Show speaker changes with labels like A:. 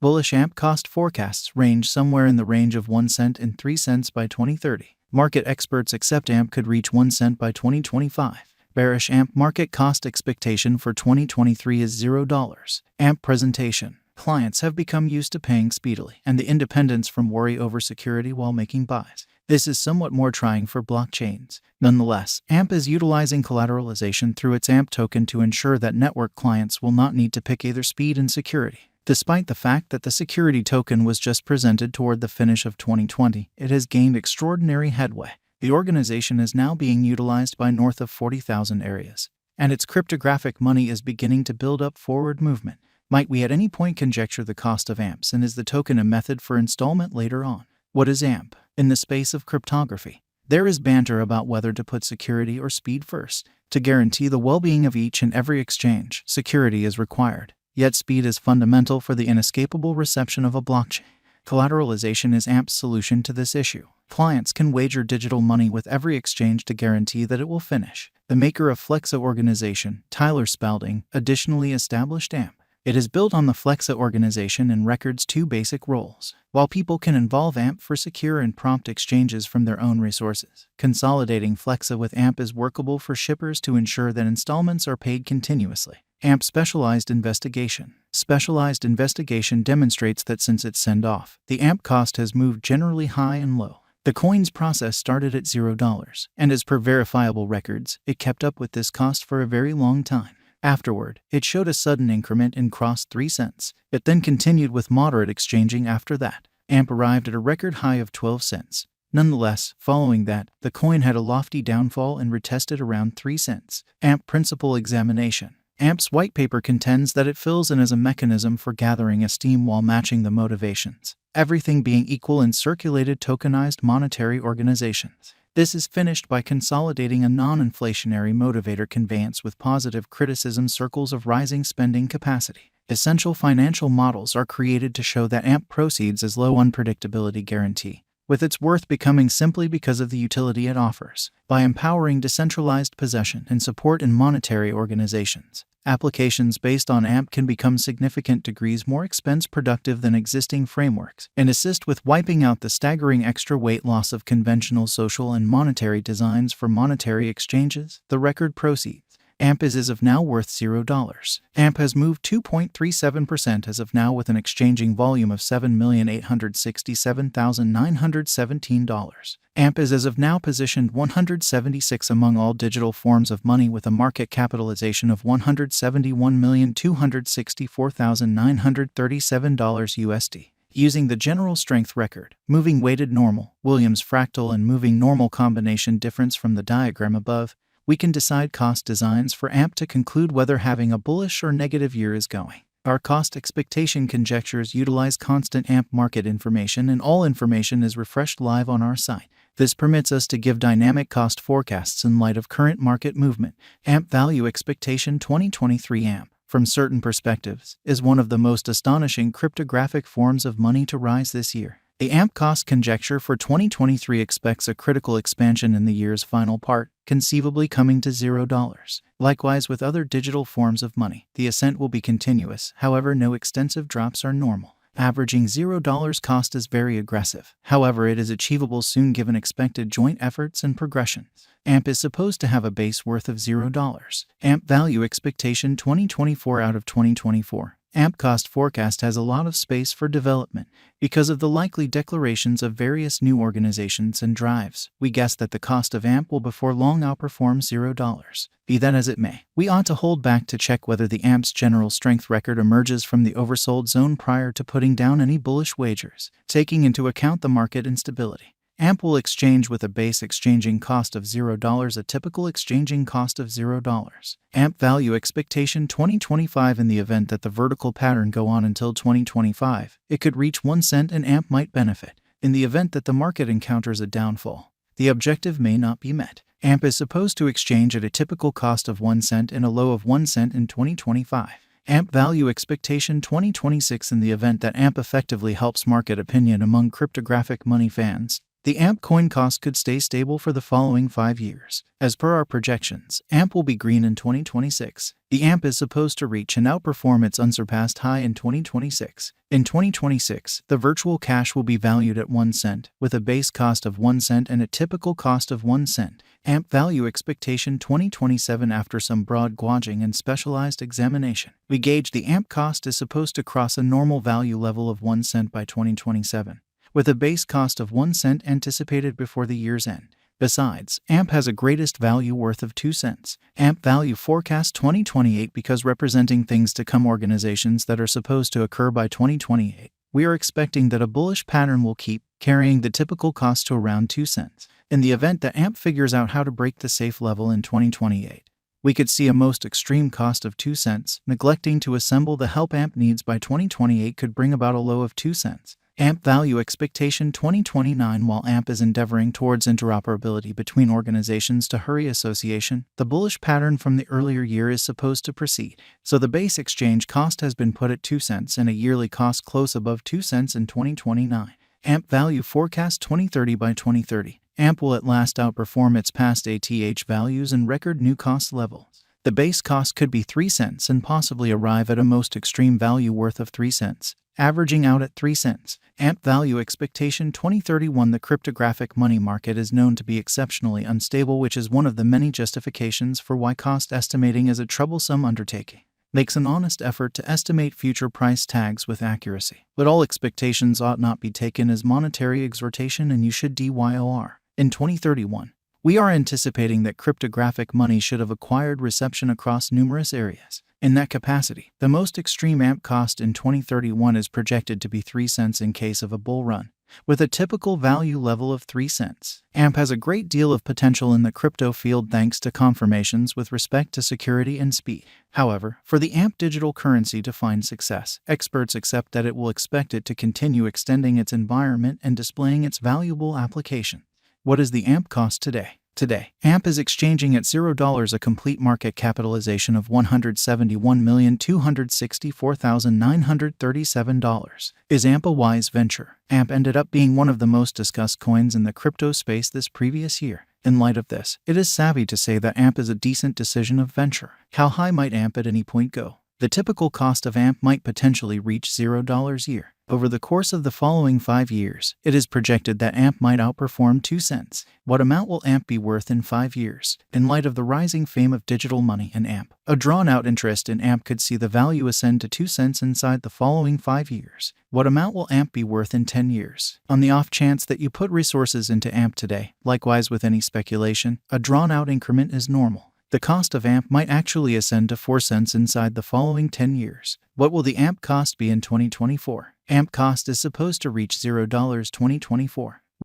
A: Bullish AMP cost forecasts range somewhere in the range of 1 cent and 3 cents by 2030. Market experts accept AMP could reach 1 cent by 2025. Bearish AMP market cost expectation for 2023 is $0. AMP presentation. Clients have become used to paying speedily and the independence from worry over security while making buys. This is somewhat more trying for blockchains. Nonetheless, AMP is utilizing collateralization through its AMP token to ensure that network clients will not need to pick either speed and security. Despite the fact that the security token was just presented toward the finish of 2020, it has gained extraordinary headway. The organization is now being utilized by north of 40,000 areas, and its cryptographic money is beginning to build up forward movement. Might we at any point conjecture the cost of AMPs, and is the token a method for installment later on? What is AMP? In the space of cryptography, there is banter about whether to put security or speed first. To guarantee the well-being of each and every exchange, security is required. Yet speed is fundamental for the inescapable reception of a blockchain. Collateralization is AMP's solution to this issue. Clients can wager digital money with every exchange to guarantee that it will finish. The maker of Flexa organization, Tyler Spalding, additionally established AMP. It is built on the Flexa organization and records two basic roles. While people can involve AMP for secure and prompt exchanges from their own resources, consolidating Flexa with AMP is workable for shippers to ensure that installments are paid continuously. AMP Specialized Investigation. Specialized investigation demonstrates that since its send-off, the AMP cost has moved generally high and low. The coin's process started at $0, and as per verifiable records, it kept up with this cost for a very long time. Afterward, it showed a sudden increment and crossed 3 cents. It then continued with moderate exchanging after that. AMP arrived at a record high of 12 cents. Nonetheless, following that, the coin had a lofty downfall and retested around 3 cents. AMP Principal Examination. AMP's white paper contends that it fills in as a mechanism for gathering esteem while matching the motivations, everything being equal in circulated tokenized monetary organizations. This is finished by consolidating a non-inflationary motivator conveyance with positive criticism circles of rising spending capacity. Essential financial models are created to show that AMP proceeds as low unpredictability guarantee, with its worth becoming simply because of the utility it offers. By empowering decentralized possession and support in monetary organizations, applications based on AMP can become significant degrees more expense productive than existing frameworks and assist with wiping out the staggering extra weight loss of conventional social and monetary designs for monetary exchanges. The record proceeds. AMP is as of now worth $0. AMP has moved 2.37% as of now with an exchanging volume of $7,867,917. AMP is as of now positioned 176 among all digital forms of money with a market capitalization of $171,264,937 USD. Using the general strength record, moving weighted normal, Williams fractal and moving normal combination difference from the diagram above, we can decide cost designs for AMP to conclude whether having a bullish or negative year is going. Our cost expectation conjectures utilize constant AMP market information, and all information is refreshed live on our site. This permits us to give dynamic cost forecasts in light of current market movement. AMP Value Expectation 2023 AMP, from certain perspectives, is one of the most astonishing cryptographic forms of money to rise this year. The AMP cost conjecture for 2023 expects a critical expansion in the year's final part, conceivably coming to $0. Likewise with other digital forms of money, the ascent will be continuous, however no extensive drops are normal. Averaging $0 cost is very aggressive, however it is achievable soon given expected joint efforts and progressions. AMP is supposed to have a base worth of $0. AMP Value Expectation 2024 out of 2024. AMP cost forecast has a lot of space for development. Because of the likely declarations of various new organizations and drives, we guess that the cost of AMP will before long outperform $0. Be that as it may, we ought to hold back to check whether the AMP's general strength record emerges from the oversold zone prior to putting down any bullish wagers, taking into account the market instability. AMP will exchange with a base exchanging cost of $0, a typical exchanging cost of $0. AMP Value Expectation 2025 in the event that the vertical pattern go on until 2025, it could reach 1 cent and AMP might benefit. In the event that the market encounters a downfall, the objective may not be met. AMP is supposed to exchange at a typical cost of 1 cent and a low of 1 cent in 2025. AMP Value Expectation 2026 in the event that AMP effectively helps market opinion among cryptographic money fans, The AMP coin cost could stay stable for the following 5 years. As per our projections, AMP will be green in 2026. The AMP is supposed to reach and outperform its unsurpassed high in 2026. In 2026, the virtual cash will be valued at 1 cent, with a base cost of 1 cent and a typical cost of 1 cent. AMP value expectation 2027. After some broad gauging and specialized examination, we gauge the AMP cost is supposed to cross a normal value level of 1 cent by 2027, with a base cost of 1 cent anticipated before the year's end. Besides, AMP has a greatest value worth of 2 cents. AMP value forecast 2028 because representing things to come, organizations that are supposed to occur by 2028. We are expecting that a bullish pattern will keep carrying the typical cost to around 2 cents. In the event that AMP figures out how to break the safe level in 2028, we could see a most extreme cost of 2 cents. Neglecting to assemble the help AMP needs by 2028 could bring about a low of 2 cents. AMP value expectation 2029. While AMP is endeavoring towards interoperability between organizations to hurry association, the bullish pattern from the earlier year is supposed to proceed. So the base exchange cost has been put at 2 cents and a yearly cost close above 2 cents in 2029. AMP value forecast 2030. By 2030, AMP will at last outperform its past ATH values and record new cost levels. The base cost could be 3 cents and possibly arrive at a most extreme value worth of 3 cents, averaging out at 3 cents. AMP value expectation 2031. The cryptographic money market is known to be exceptionally unstable, which is one of the many justifications for why cost estimating is a troublesome undertaking. Makes an honest effort to estimate future price tags with accuracy, but all expectations ought not be taken as monetary exhortation, and you should DYOR. In 2031, we are anticipating that cryptographic money should have acquired reception across numerous areas. In that capacity, the most extreme AMP cost in 2031 is projected to be 3 cents in case of a bull run, with a typical value level of 3 cents. AMP has a great deal of potential in the crypto field thanks to confirmations with respect to security and speed. However, for the AMP digital currency to find success, experts accept that it will expect it to continue extending its environment and displaying its valuable application. What is the AMP cost today? Today, AMP is exchanging at $0, a complete market capitalization of $171,264,937. Is AMP a wise venture? AMP ended up being one of the most discussed coins in the crypto space this previous year. In light of this, it is savvy to say that AMP is a decent decision of venture. How high might AMP at any point go? The typical cost of AMP might potentially reach $0 a year. Over the course of the following 5 years, it is projected that AMP might outperform 2 cents. What amount will AMP be worth in 5 years? In light of the rising fame of digital money and AMP, a drawn-out interest in AMP could see the value ascend to 2 cents inside the following 5 years. What amount will AMP be worth in 10 years? On the off chance that you put resources into AMP today, likewise with any speculation, a drawn-out increment is normal. The cost of AMP might actually ascend to 4 cents inside the following 10 years. What will the AMP cost be in 2024? AMP cost is supposed to reach $0 2024.